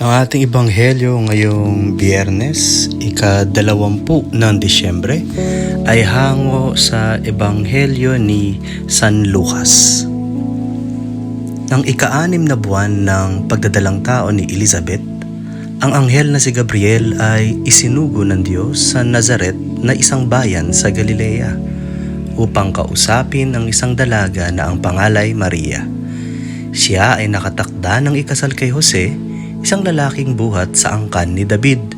Ang ating ebanghelyo ngayong Biyernes, ika-20 ng Disyembre, ay hango sa ebanghelyo ni San Lucas. Nang ika-6 na buwan ng pagdadalang tao ni Elizabeth, ang anghel na si Gabriel ay isinugo ng Diyos sa Nazaret na isang bayan sa Galilea upang kausapin ang isang dalaga na ang pangalay Maria. Siya ay nakatakda ng ikasal kay Jose, isang lalaking buhat sa angkan ni David.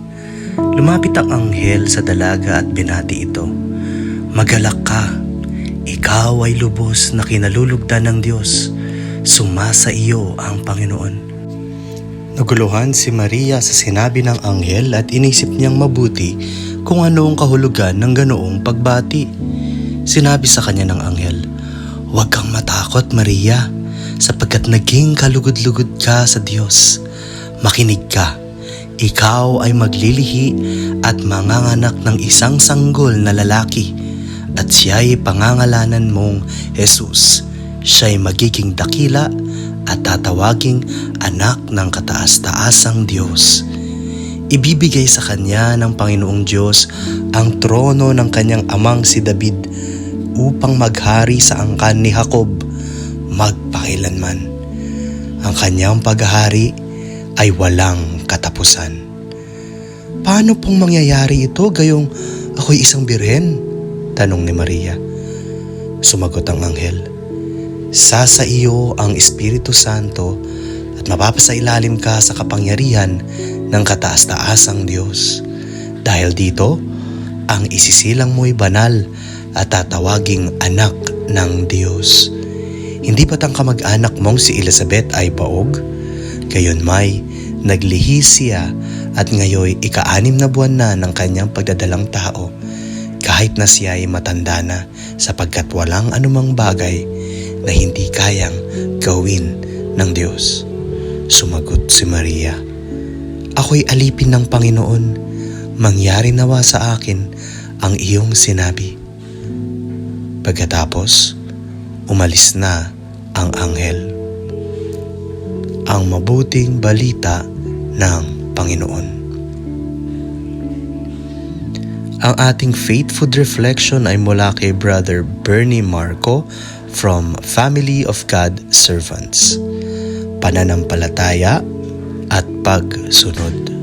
Lumapit ang anghel sa dalaga at binati ito. Magalak ka, ikaw ay lubos na kinalulugdan ng Diyos. Sumasa iyo ang Panginoon. Naguluhan si Maria sa sinabi ng anghel at inisip niyang mabuti kung ano ang kahulugan ng ganoong pagbati. Sinabi sa kanya ng anghel, "Huwag kang matakot, Maria, sapagkat naging kalugod-lugod ka sa Diyos. Makinig ka, ikaw ay maglilihi at manganganak ng isang sanggol na lalaki at siya'y pangangalanan mong Jesus. Siya'y magiging dakila at tatawaging anak ng kataas-taasang Diyos. Ibibigay sa kanya ng Panginoong Diyos ang trono ng kanyang amang si David upang maghari sa angkan ni Jacob magpakailanman. Ang kanyang paghahari ay walang katapusan." "Paano pong mangyayari ito gayong ako'y isang birhen?" tanong ni Maria. Sumagot ang anghel, "Sa iyo ang Espiritu Santo at mapapasailalim ka sa kapangyarihan ng kataas-taasang Diyos. Dahil dito, ang isisilang mo'y banal at tatawaging anak ng Diyos. Hindi ba't ang kamag-anak mong si Elizabeth ay baog? Gayon may, naglihis siya at ngayoy ika-6 na buwan na ng kanyang pagdadalang tao, kahit na siya ay matanda na sapagkat walang anumang bagay na hindi kayang gawin ng Diyos." Sumagot si Maria, "Ako'y alipin ng Panginoon, mangyari nawa sa akin ang iyong sinabi." Pagkatapos, umalis na ang anghel. Ang mabuting balita ng Panginoon. Ang ating faith food reflection ay mula kay Brother Bernie Marco from Family of God Servants. Pananampalataya at pagsunod.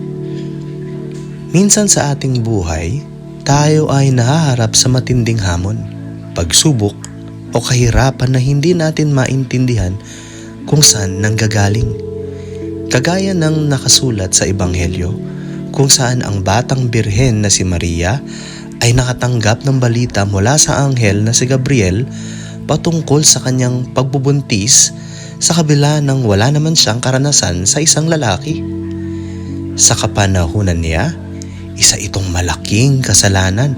Minsan sa ating buhay, tayo ay nahaharap sa matinding hamon, pagsubok o kahirapan na hindi natin maintindihan kung saan nanggagaling. Kagaya ng nakasulat sa Ebanghelyo, kung saan ang batang birhen na si Maria ay nakatanggap ng balita mula sa anghel na si Gabriel patungkol sa kanyang pagbubuntis sa kabila ng wala naman siyang karanasan sa isang lalaki. Sa kapanahunan niya, isa itong malaking kasalanan,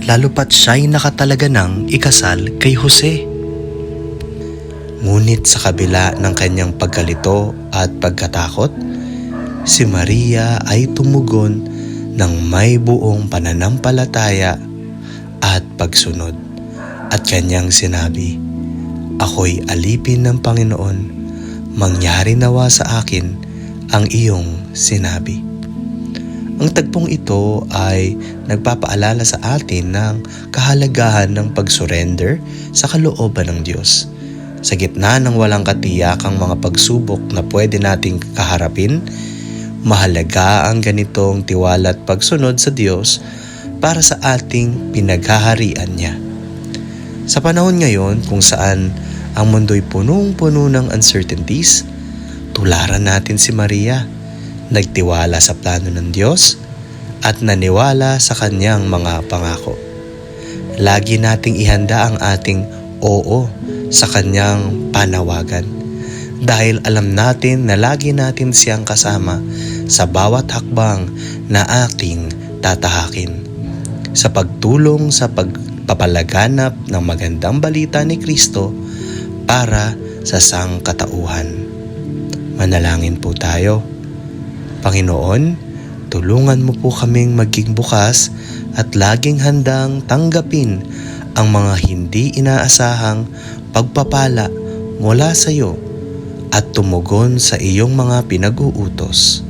lalo pat siya'y nakatalaga ng ikasal kay Jose. Ngunit sa kabila ng kanyang pagkalito at pagkatakot, si Maria ay tumugon ng may buong pananampalataya at pagsunod at kanyang sinabi, "Ako'y alipin ng Panginoon, mangyari nawa sa akin ang iyong sinabi." Ang tagpong ito ay nagpapaalala sa atin ng kahalagahan ng pag-surrender sa kalooban ng Diyos. Sa gitna ng walang katiyakang mga pagsubok na pwede nating kaharapin, mahalaga ang ganitong tiwala at pagsunod sa Diyos para sa ating pinaghaharian niya. Sa panahon ngayon kung saan ang mundo'y punong-puno ng uncertainties, tularan natin si Maria, nagtiwala sa plano ng Diyos at naniwala sa kanyang mga pangako. Lagi nating ihanda ang ating oo sa kanyang panawagan dahil alam natin na lagi natin siyang kasama sa bawat hakbang na ating tatahakin. Sa pagtulong sa pagpapalaganap ng magandang balita ni Kristo para sa sangkatauhan. Manalangin po tayo. Panginoon, tulungan mo po kaming maging bukas at laging handang tanggapin ang mga hindi inaasahang pagpapala mula sa iyo at tumugon sa iyong mga pinag-uutos.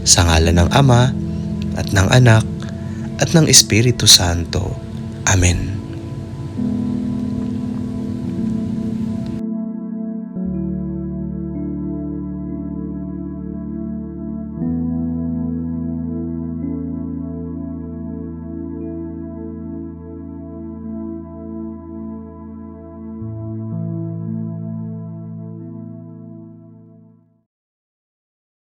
Sa ngalan ng Ama, at ng Anak, at ng Espiritu Santo. Amen.